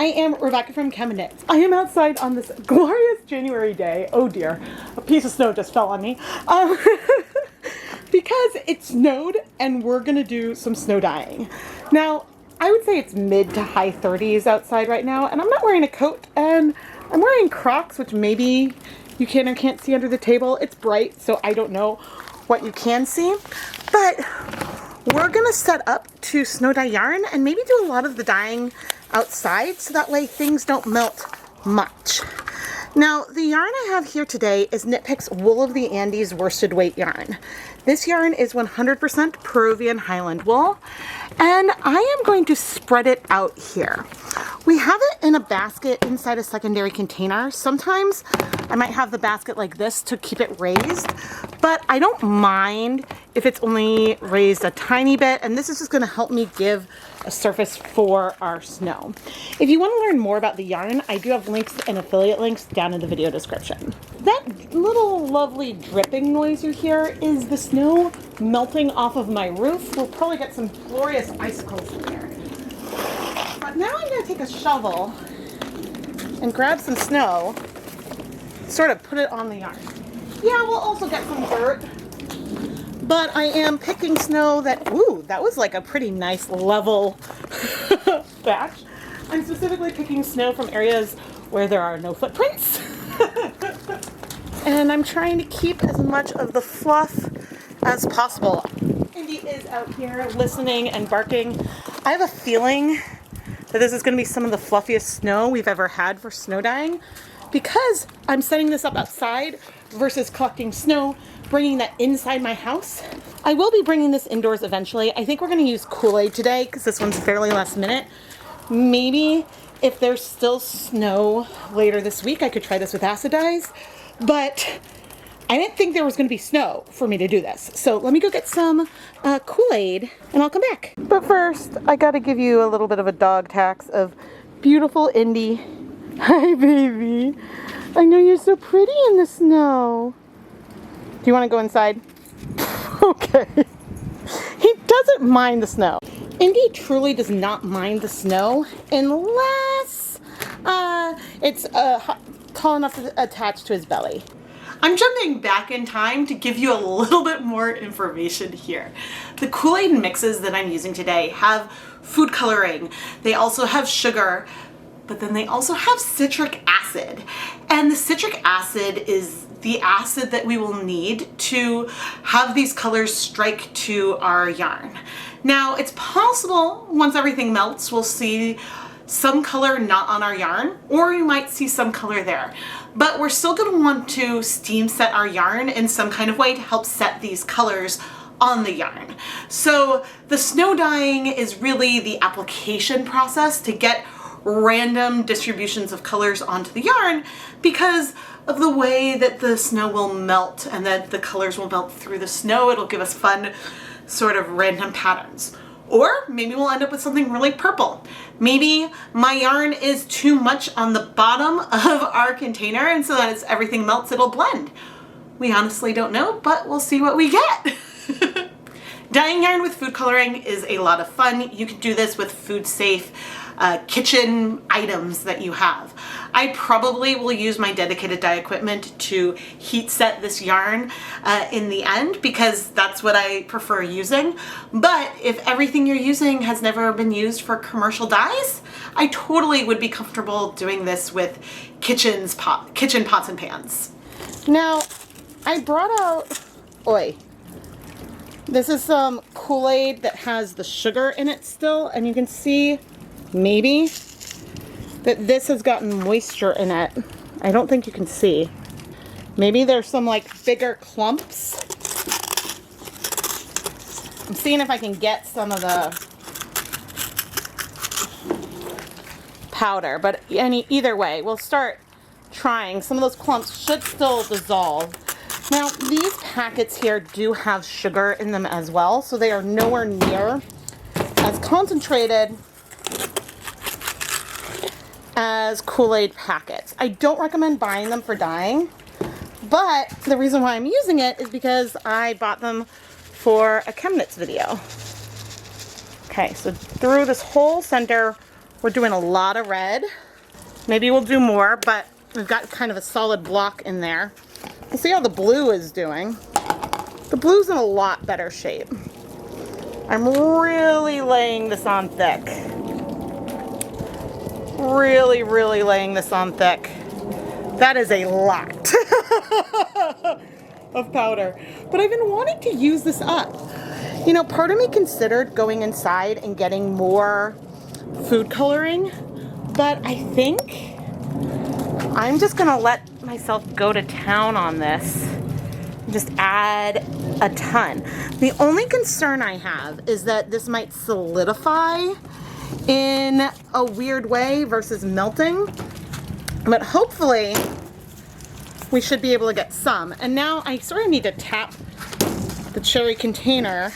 I am Rebecca from ChemKnits. I am outside on this glorious January day. Oh dear, a piece of snow just fell on me. Because it snowed and we're gonna do some snow dyeing. Now, I would say it's mid to high 30s outside right now, and I'm not wearing a coat, and I'm wearing Crocs, which maybe you can or can't see under the table. It's bright, so I don't know what you can see, but we're gonna set up to snow dye yarn and maybe do a lot of the dyeing outside so that way things don't melt much. Now, the yarn I have here today is Knit Picks Wool of the Andes worsted weight yarn. This yarn is 100% Peruvian Highland wool, and I am going to spread it out here. We have it in a basket inside a secondary container. Sometimes I might have the basket like this to keep it raised, but I don't mind if it's only raised a tiny bit, and this is just going to help me give a surface for our snow. If you want to learn more about the yarn, I do have links and affiliate links down in the video description. That little lovely dripping noise you hear is the snow melting off of my roof. We'll probably get some glorious icicles in there. But now I'm going to take a shovel and grab some snow, sort of put it on the yarn. Yeah, we'll also get some dirt. But I am picking snow that, ooh, that was like a pretty nice level batch. I'm specifically picking snow from areas where there are no footprints. And I'm trying to keep as much of the fluff as possible. Indy is out here listening and barking. I have a feeling that this is going to be some of the fluffiest snow we've ever had for snow dyeing, because I'm setting this up outside versus collecting snow, bringing that inside my house. I will be bringing this indoors eventually. I think we're going to use KoolAid today because this one's fairly last minute. Maybe if there's still snow later this week, I could try this with acid dyes, but I didn't think there was going to be snow for me to do this. So let me go get some KoolAid and I'll come back. But first, I got to give you a little bit of a dog tax of beautiful Indy. Hi, baby. I know you're so pretty in the snow. Do you want to go inside? Okay. He doesn't mind the snow. Indy truly does not mind the snow unless it's tall enough to attach to his belly. I'm jumping back in time to give you a little bit more information here. The KoolAid mixes that I'm using today have food coloring. They also have sugar, but then they also have citric acid. And the citric acid is the acid that we will need to have these colors strike to our yarn. Now, it's possible once everything melts, we'll see some color not on our yarn, or you might see some color there. But we're still going to want to steam set our yarn in some kind of way to help set these colors on the yarn. So the snow dyeing is really the application process to get random distributions of colors onto the yarn because of the way that the snow will melt and that the colors will melt through the snow. It'll give us fun sort of random patterns. Or maybe we'll end up with something really purple. Maybe my yarn is too much on the bottom of our container, and so that as everything melts, it'll blend. We honestly don't know, but we'll see what we get. Dyeing yarn with food coloring is a lot of fun. You can do this with food safe kitchen items that you have. I probably will use my dedicated dye equipment to heat set this yarn in the end because that's what I prefer using. But if everything you're using has never been used for commercial dyes, I totally would be comfortable doing this with kitchen pots and pans. Now, I brought out, this is some KoolAid that has the sugar in it still, and you can see maybe that this has gotten moisture in it. I don't think you can see. Maybe there's some like bigger clumps. I'm seeing if I can get some of the powder, but either way, we'll start trying. Some of those clumps should still dissolve. Now, these packets here do have sugar in them as well, so they are nowhere near as concentrated as KoolAid packets. I don't recommend buying them for dyeing, but the reason why I'm using it is because I bought them for a ChemKnits video. Okay, so through this whole center We're doing a lot of red. Maybe we'll do more, but we've got kind of a solid block in there. We'll see how the blue is doing. The blue's in a lot better shape. I'm really laying this on thick. Really, really laying this on thick. That is a lot of powder. But I've been wanting to use this up. You know, part of me considered going inside and getting more food coloring, but I think I'm just gonna let myself go to town on this. Just add a ton. The only concern I have is that this might solidify in a weird way versus melting, but hopefully we should be able to get some. And now I sort of need to tap the cherry container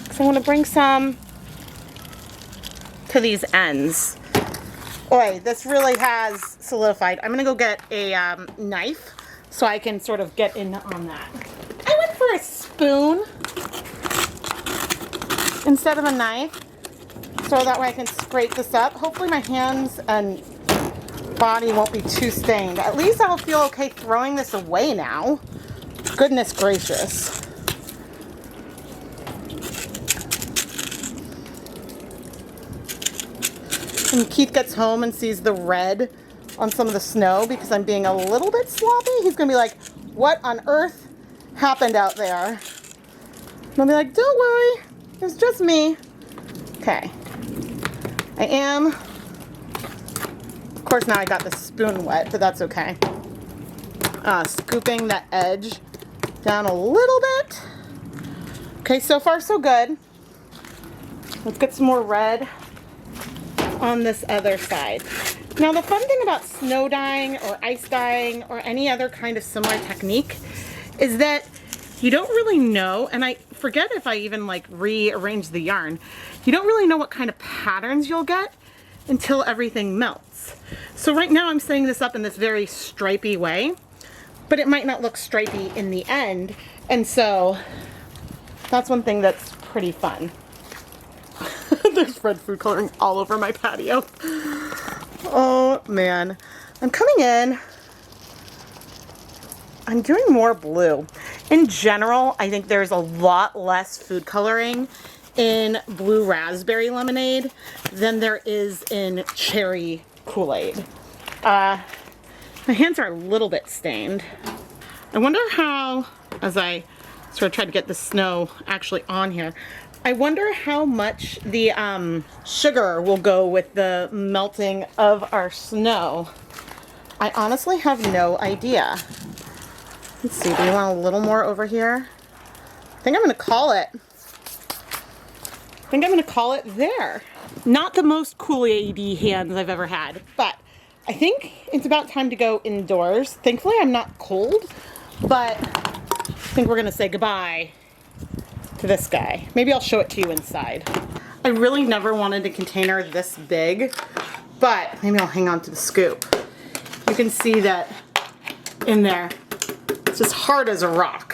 because I want to bring some to these ends. Boy, this really has solidified. I'm gonna go get a knife so I can sort of get in on that. I went for a spoon instead of a knife, so that way I can scrape this up. Hopefully my hands and body won't be too stained. At least I'll feel okay throwing this away now. Goodness gracious. When Keith gets home and sees the red on some of the snow because I'm being a little bit sloppy, he's gonna be like, what on earth happened out there? And I'll be like, don't worry, it's just me. Okay. I am, of course now I got the spoon wet, but that's okay. Scooping that edge down a little bit. Okay, so far so good. Let's get some more red on this other side. Now the fun thing about snow dyeing or ice dyeing or any other kind of similar technique is that you don't really know, and I forget if I even like rearrange the yarn, you don't really know what kind of patterns you'll get until everything melts. So right now I'm setting this up in this very stripy way, but it might not look stripy in the end, and so that's one thing that's pretty fun. There's red food coloring all over my patio. Oh man, I'm coming in. I'm doing more blue. In general, I think there's a lot less food coloring in blue raspberry lemonade than there is in cherry Kool-Aid. My hands are a little bit stained. I wonder how, as I sort of try to get the snow actually on here, I wonder how much the sugar will go with the melting of our snow. I honestly have no idea. Let's see, do you want a little more over here? I think I'm gonna call it. There. Not the most Kool-Aid-y hands I've ever had, but I think it's about time to go indoors. Thankfully I'm not cold, but I think we're gonna say goodbye to this guy. Maybe I'll show it to you inside. I really never wanted a container this big, but maybe I'll hang on to the scoop. You can see that in there, it's as hard as a rock.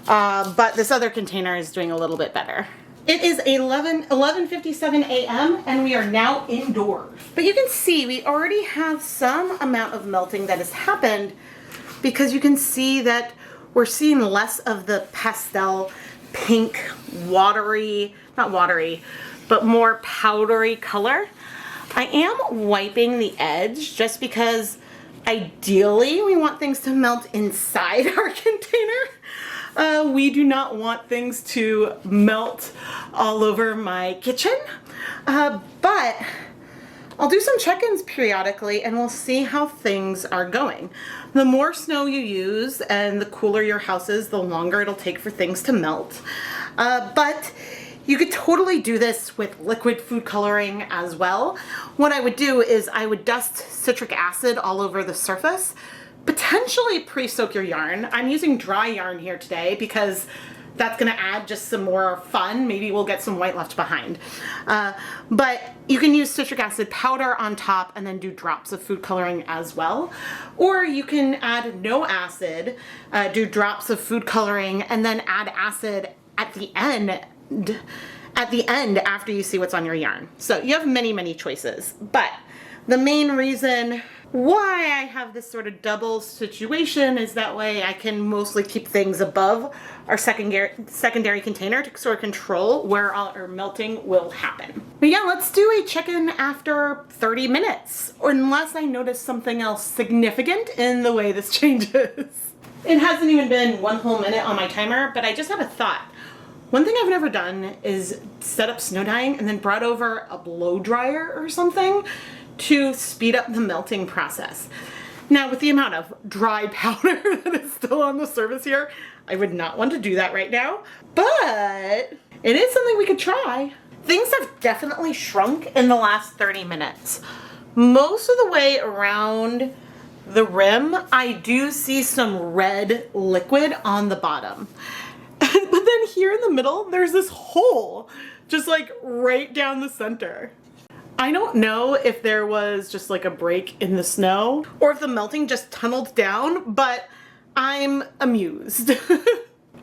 But this other container is doing a little bit better. It is 11:57 a.m. and we are now indoors. But you can see we already have some amount of melting that has happened because you can see that we're seeing less of the pastel pink, watery, not watery, but more powdery color. I am wiping the edge just because ideally we want things to melt inside our container. We do not want things to melt all over my kitchen, but I'll do some check-ins periodically and we'll see how things are going. The more snow you use and the cooler your house is, the longer it'll take for things to melt. But you could totally do this with liquid food coloring as well. What I would do is I would dust citric acid all over the surface, potentially pre-soak your yarn. I'm using dry yarn here today because that's gonna add just some more fun. Maybe we'll get some white left behind. But you can use citric acid powder on top and then do drops of food coloring as well. Or you can add no acid, do drops of food coloring and then add acid at the end at the end after you see what's on your yarn. So you have many, many choices, but the main reason why I have this sort of double situation is that way I can mostly keep things above our secondary container to sort of control where our melting will happen. But yeah, let's do a check-in after 30 minutes, or unless I notice something else significant in the way this changes. It hasn't even been 1 whole minute on my timer, but I just had a thought. One thing I've never done is set up snow dyeing and then brought over a blow dryer or something to speed up the melting process. Now, with the amount of dry powder that is still on the surface here, I would not want to do that right now, but it is something we could try. Things have definitely shrunk in the last 30 minutes. Most of the way around the rim, I do see some red liquid on the bottom. But then here in the middle, there's this hole, just like right down the center. I don't know if there was just like a break in the snow or if the melting just tunneled down, but I'm amused.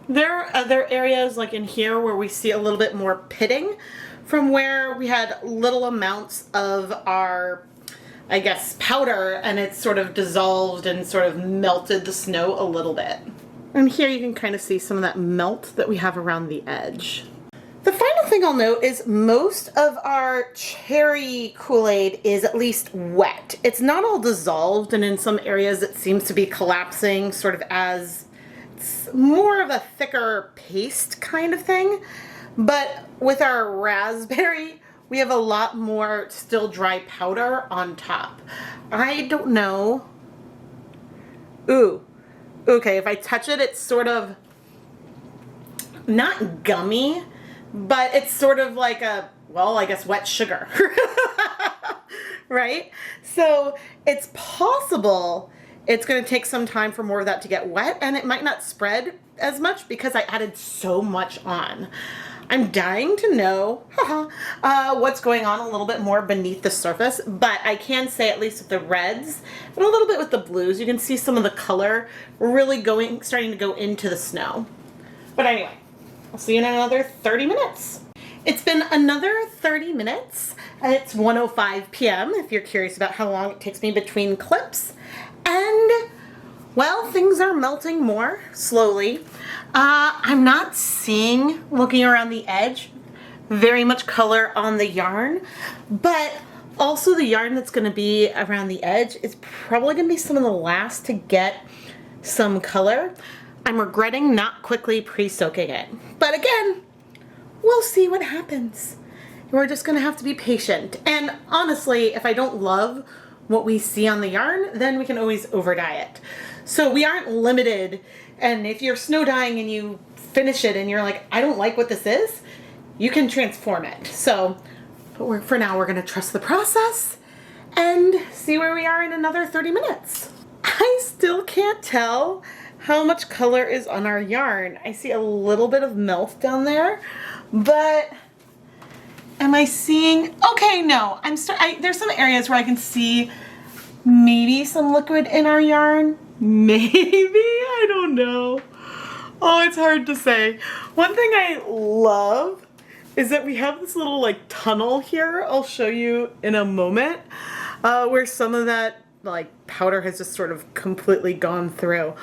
There are other areas like in here where we see a little bit more pitting from where we had little amounts of our, I guess, powder, and it's sort of dissolved and sort of melted the snow a little bit. And here you can kind of see some of that melt that we have around the edge. The final thing I'll note is most of our cherry Kool-Aid is at least wet. It's not all dissolved, and in some areas it seems to be collapsing sort of as it's more of a thicker paste kind of thing. But with our raspberry, we have a lot more still dry powder on top. I don't know. Ooh. Okay, if I touch it, it's sort of not gummy, but it's sort of like a, well, I guess wet sugar, right? So it's possible it's going to take some time for more of that to get wet, and it might not spread as much because I added so much on. I'm dying to know what's going on a little bit more beneath the surface, but I can say at least with the reds and a little bit with the blues, you can see some of the color really starting to go into the snow. But anyway, I'll see you in another 30 minutes. It's been another 30 minutes. It's 1:05 p.m. if you're curious about how long it takes me between clips. And, well, things are melting more slowly. I'm not seeing, looking around the edge, very much color on the yarn, but also the yarn that's going to be around the edge is probably going to be some of the last to get some color. I'm regretting not quickly pre-soaking it. But again, we'll see what happens. We're just gonna have to be patient. And honestly, if I don't love what we see on the yarn, then we can always over dye it. So we aren't limited. And if you're snow dyeing and you finish it and you're like, I don't like what this is, you can transform it. So but for now, we're gonna trust the process and see where we are in another 30 minutes. I still can't tell how much color is on our yarn. I see a little bit of melt down there, but am I seeing, okay, no, there's some areas where I can see maybe some liquid in our yarn. Maybe, I don't know. Oh, it's hard to say. One thing I love is that we have this little like tunnel here. I'll show you in a moment where some of that like powder has just sort of completely gone through.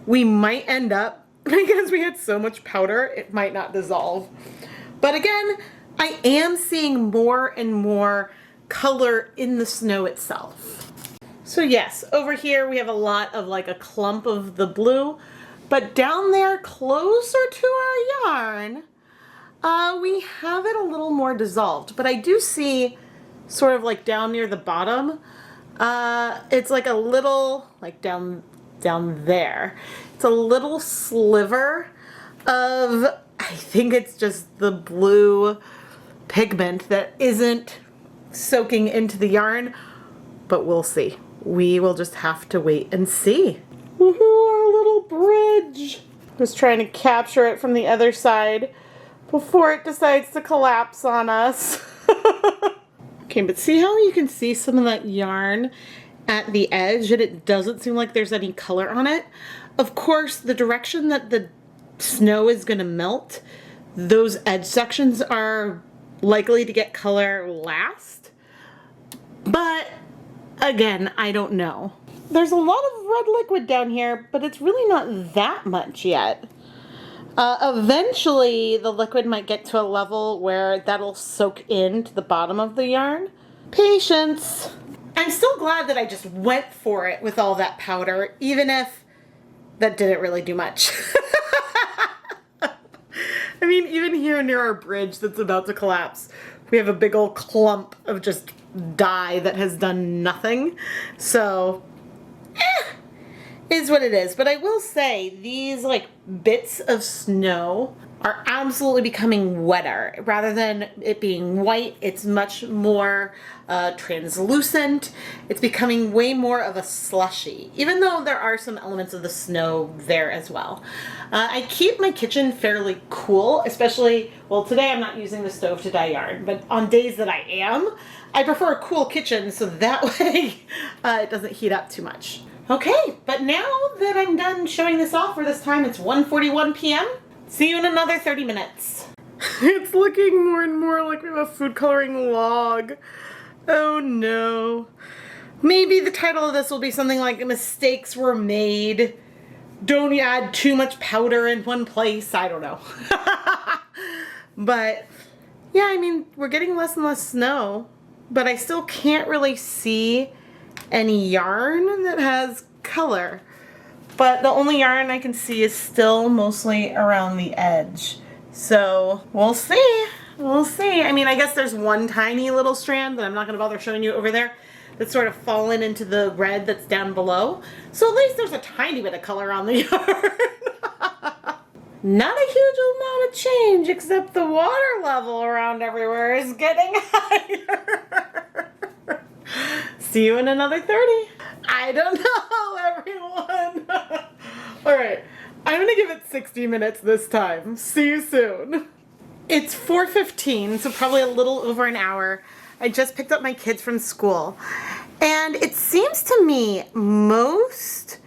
We might end up, because we had so much powder, it might not dissolve. But again, I am seeing more and more color in the snow itself. So yes, over here we have a lot of like a clump of the blue, but down there closer to our yarn, we have it a little more dissolved. But I do see sort of like down near the bottom, it's like a little, like down there. It's a little sliver of, I think it's just the blue pigment that isn't soaking into the yarn, but we'll see. We will just have to wait and see. Woohoo, our little bridge. Just trying to capture it from the other side before it decides to collapse on us. Okay, but see how you can see some of that yarn at the edge and it doesn't seem like there's any color on it? Of course, the direction that the snow is going to melt, those edge sections are likely to get color last. But again, I don't know. There's a lot of red liquid down here, but it's really not that much yet. Eventually, the liquid might get to a level where that'll soak into the bottom of the yarn. Patience. I'm still glad that I just went for it with all that powder, even if that didn't really do much. I mean, even here near our bridge that's about to collapse, we have a big old clump of just dye that has done nothing. So, is what it is. But I will say, these like bits of snow are absolutely becoming wetter. Rather than it being white, it's much more translucent. It's becoming way more of a slushy, even though there are some elements of the snow there as well. I keep my kitchen fairly cool, especially, well, today I'm not using the stove to dye yarn, but on days that I am, I prefer a cool kitchen so that way it doesn't heat up too much. Okay, but now that I'm done showing this off for this time, it's 1:41 p.m. See you in another 30 minutes. It's looking more and more like we have a food coloring log. Oh no. Maybe the title of this will be something like Mistakes Were Made. Don't add too much powder in one place. I don't know. But yeah, I mean, we're getting less and less snow, but I still can't really see any yarn that has color. But the only yarn I can see is still mostly around the edge. So we'll see. We'll see. I mean, I guess there's one tiny little strand that I'm not going to bother showing you over there that's sort of fallen into the red that's down below. So at least there's a tiny bit of color on the yarn. Not a huge amount of change, except the water level around everywhere is getting higher. See you in another 30. I don't know, everyone. All right, I'm gonna give it 60 minutes this time. See you soon. It's 4:15, so probably a little over an hour. I just picked up my kids from school, and it seems to me most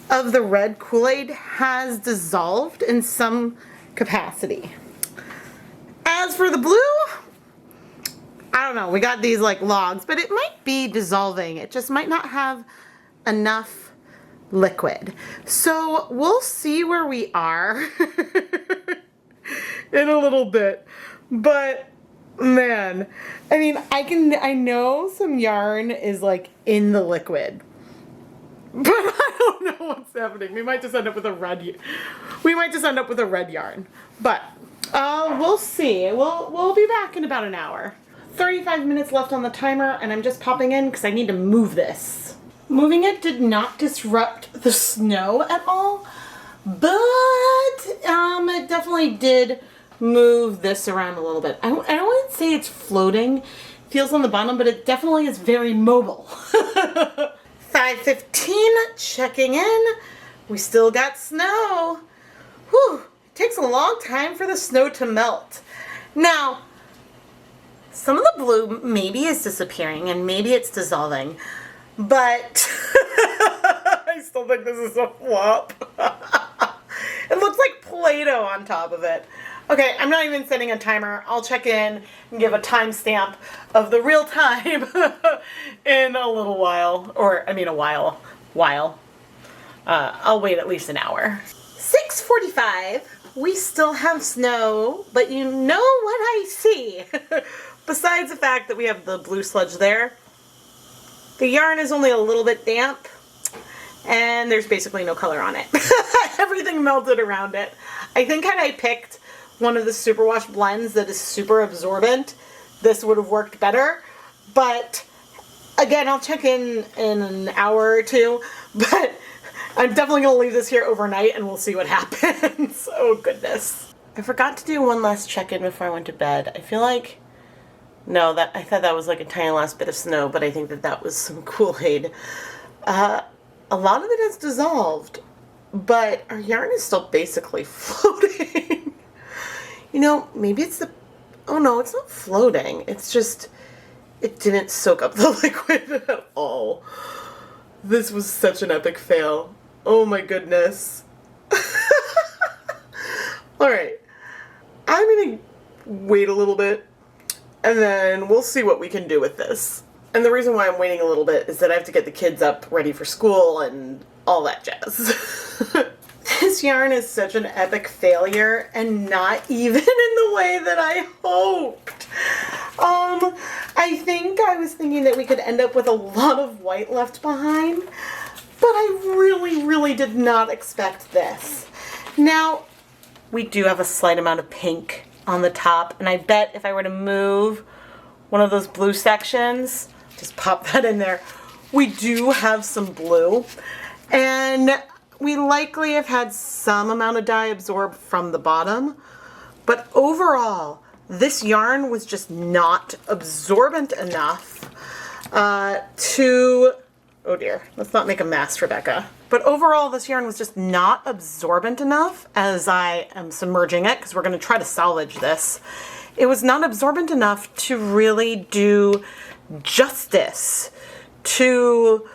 of the red Kool-Aid has dissolved in some capacity. As for the blue, I don't know, we got these like logs, but it might be dissolving. It just might not have enough liquid. So we'll see where we are in a little bit. But man, I mean, I know some yarn is like in the liquid, but I don't know what's happening. We might just end up with a red yarn. But we'll see. We'll be back in about an hour. 35 minutes left on the timer, and I'm just popping in because I need to move this. Moving it did not disrupt the snow at all, but it definitely did move this around a little bit. I don't want to say it's floating. It feels on the bottom, but it definitely is very mobile. 5:15, checking in. We still got snow. Whew, it takes a long time for the snow to melt. Now, some of the blue maybe is disappearing and maybe it's dissolving, but I still think this is a flop. It looks like Play-Doh on top of it. Okay, I'm not even setting a timer. I'll check in and give a timestamp of the real time in a little while. Or, I mean a while. I'll wait at least an hour. 6:45. We still have snow, but you know what I see. Besides the fact that we have the blue sludge there, the yarn is only a little bit damp, and there's basically no color on it. Everything melted around it. I think had I picked one of the superwash blends that is super absorbent, this would have worked better. But again, I'll check in an hour or two, but I'm definitely going to leave this here overnight and we'll see what happens. Oh goodness. I forgot to do one last check-in before I went to bed. I feel like, no, I thought that was like a tiny last bit of snow, but I think that was some Kool-Aid. A lot of it has dissolved, but our yarn is still basically floating. You know, maybe it's oh no, it's not floating. It's just, it didn't soak up the liquid at all. This was such an epic fail. Oh my goodness. Alright. I'm gonna wait a little bit and then we'll see what we can do with this. And the reason why I'm waiting a little bit is that I have to get the kids up ready for school and all that jazz. This yarn is such an epic failure and not even in the way that I hoped. I think I was thinking that we could end up with a lot of white left behind, but I really did not expect this. Now, we do have a slight amount of pink on the top, and I bet if I were to move one of those blue sections, just pop that in there, we do have some blue. And we likely have had some amount of dye absorbed from the bottom, but overall, this yarn was just not absorbent enough to, oh dear, let's not make a mess, Rebecca. But overall, this yarn was just not absorbent enough as I am submerging it, because we're going to try to salvage this. It was not absorbent enough to really do justice to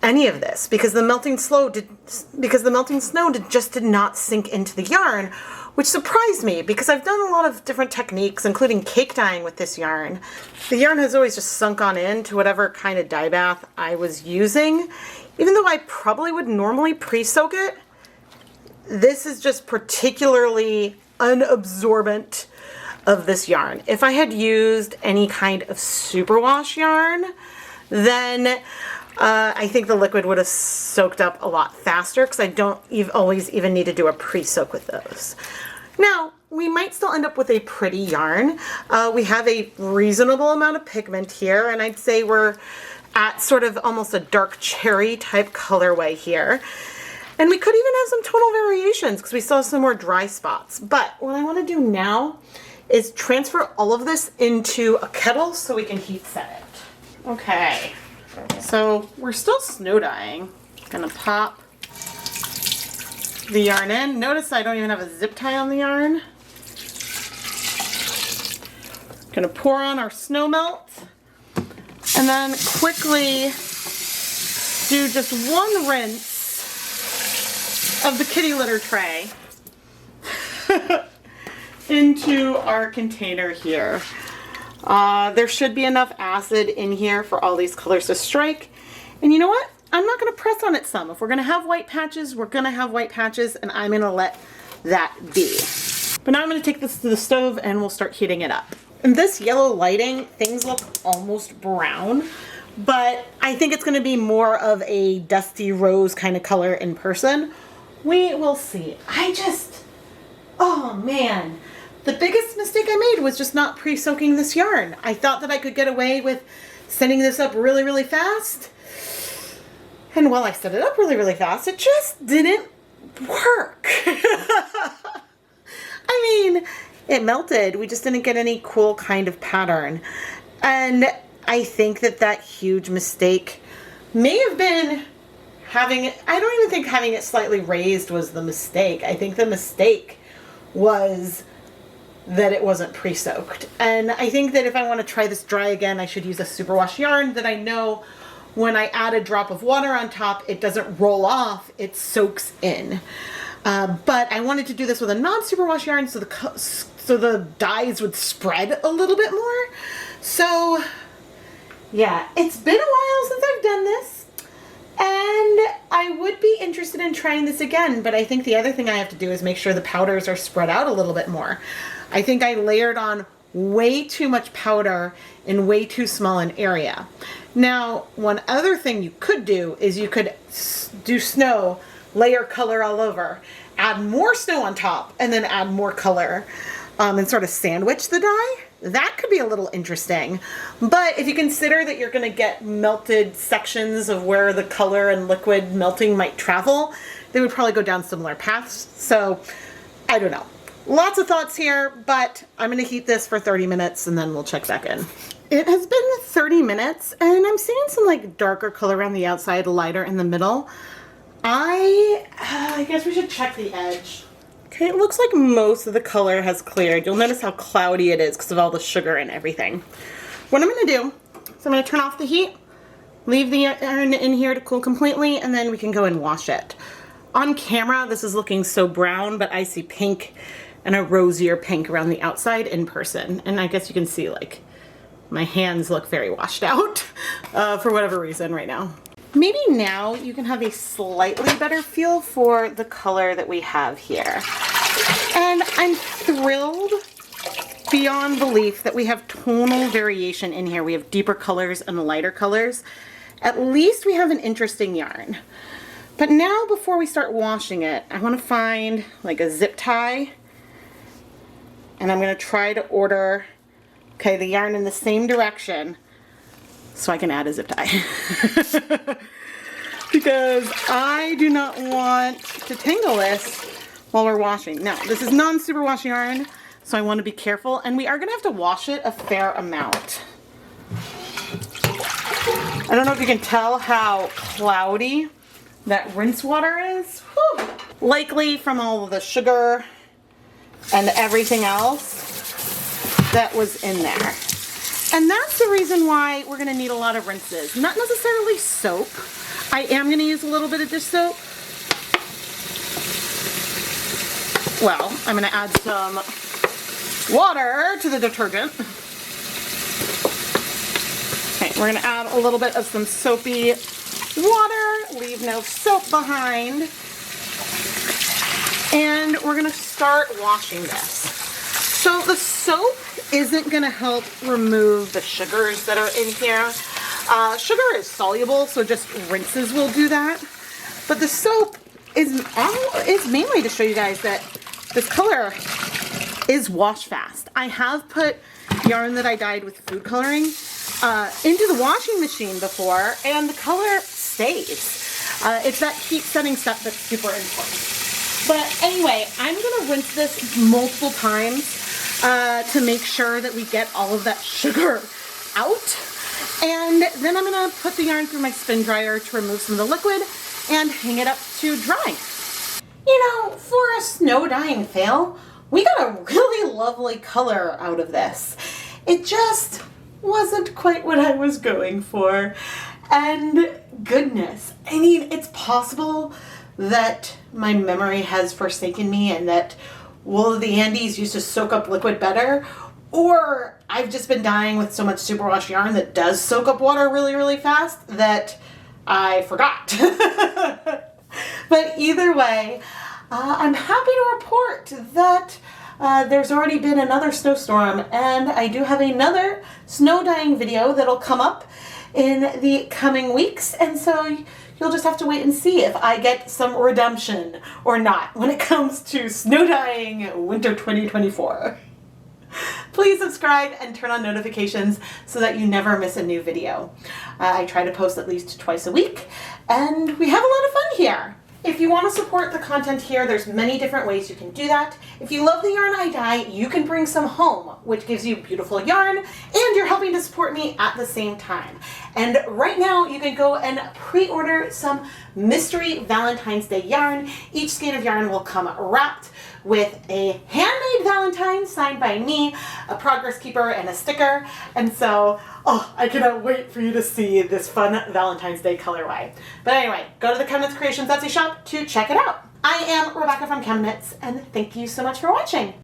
any of this, because the melting snow just did not sink into the yarn, which surprised me because I've done a lot of different techniques, including cake dyeing with this yarn. The yarn has always just sunk on into whatever kind of dye bath I was using. Even though I probably would normally pre-soak it, this is just particularly unabsorbent of this yarn. If I had used any kind of superwash yarn, then I think the liquid would have soaked up a lot faster, because I don't always even need to do a pre-soak with those. Now, we might still end up with a pretty yarn. We have a reasonable amount of pigment here, and I'd say we're at sort of almost a dark cherry type colorway here. And we could even have some tonal variations because we still have some more dry spots. But what I want to do now is transfer all of this into a kettle so we can heat set it. Okay, so we're still snow dyeing. Gonna pop the yarn in. Notice I don't even have a zip tie on the yarn. Gonna pour on our snow melt and then quickly do just one rinse of the kitty litter tray into our container here. There should be enough acid in here for all these colors to strike. And you know what? I'm not going to press on it some. If we're going to have white patches, we're going to have white patches, and I'm going to let that be. But now I'm going to take this to the stove and we'll start heating it up. In this yellow lighting, things look almost brown, but I think it's going to be more of a dusty rose kind of color in person. We will see. Oh man. The biggest mistake I made was just not pre-soaking this yarn. I thought that I could get away with setting this up really fast. And while I set it up really fast, it just didn't work. I mean, it melted. We just didn't get any cool kind of pattern. And I think that huge mistake may have been having it, I don't even think having it slightly raised was the mistake. I think the mistake was that it wasn't pre-soaked. And I think that if I want to try this dry again, I should use a superwash yarn that I know when I add a drop of water on top, it doesn't roll off, it soaks in. But I wanted to do this with a non-superwash yarn so the dyes would spread a little bit more. So yeah, it's been a while since I've done this. And I would be interested in trying this again, but I think the other thing I have to do is make sure the powders are spread out a little bit more. I think I layered on way too much powder in way too small an area. Now, one other thing you could do is you could do snow, layer color all over, add more snow on top, and then add more color and sort of sandwich the dye. That could be a little interesting. But if you consider that you're going to get melted sections of where the color and liquid melting might travel, they would probably go down similar paths. So I don't know. Lots of thoughts here, but I'm going to heat this for 30 minutes and then we'll check back in. It has been 30 minutes and I'm seeing some like darker color around the outside, lighter in the middle. I guess we should check the edge. Okay, it looks like most of the color has cleared. You'll notice how cloudy it is because of all the sugar and everything. What I'm going to do is I'm going to turn off the heat, leave the yarn in here to cool completely, and then we can go and wash it. On camera, this is looking so brown, but I see pink and a rosier pink around the outside in person. And I guess you can see like my hands look very washed out for whatever reason right now. Maybe now you can have a slightly better feel for the color that we have here. And I'm thrilled beyond belief that we have tonal variation in here. We have deeper colors and lighter colors. At least we have an interesting yarn. But now before we start washing it, I want to find like a zip tie. And I'm going to try to order, okay, the yarn in the same direction so I can add a zip tie. Because I do not want to tangle this while we're washing. Now, this is non-superwash yarn, so I want to be careful. And we are going to have to wash it a fair amount. I don't know if you can tell how cloudy that rinse water is. Whew. Likely from all of the sugar and everything else that was in there. And that's the reason why we're going to need a lot of rinses. Not necessarily soap. I am going to use a little bit of dish soap. Well, I'm going to add some water to the detergent. Okay, we're going to add a little bit of some soapy water. Leave no soap behind. And we're going to start washing this. So the soap isn't going to help remove the sugars that are in here. Sugar is soluble, so just rinses will do that. But the soap is mainly to show you guys that this color is wash fast. I have put yarn that I dyed with food coloring into the washing machine before, and the color stays. It's that heat setting step that's super important. But anyway, I'm going to rinse this multiple times to make sure that we get all of that sugar out. And then I'm going to put the yarn through my spin dryer to remove some of the liquid and hang it up to dry. You know, for a snow dyeing fail, we got a really lovely color out of this. It just wasn't quite what I was going for. And goodness, I mean, it's possible that my memory has forsaken me and that wool of the Andes used to soak up liquid better, or I've just been dyeing with so much superwash yarn that does soak up water really, really fast that I forgot. But either way, I'm happy to report that there's already been another snowstorm, and I do have another snow dyeing video that'll come up in the coming weeks, and so you'll just have to wait and see if I get some redemption or not when it comes to snow dyeing winter 2024. Please subscribe and turn on notifications so that you never miss a new video. I try to post at least twice a week, and we have a lot of fun here. If you want to support the content here, there's many different ways you can do that. If you love the yarn I dye, you can bring some home, which gives you beautiful yarn, and you're helping to support me at the same time. And right now, you can go and pre-order some mystery Valentine's Day yarn. Each skein of yarn will come wrapped with a handmade Valentine signed by me, a progress keeper, and a sticker. And so, oh, I cannot wait for you to see this fun Valentine's Day colorway. But anyway, go to the ChemKnits Creations Etsy shop to check it out. I am Rebecca from ChemKnits, and thank you so much for watching.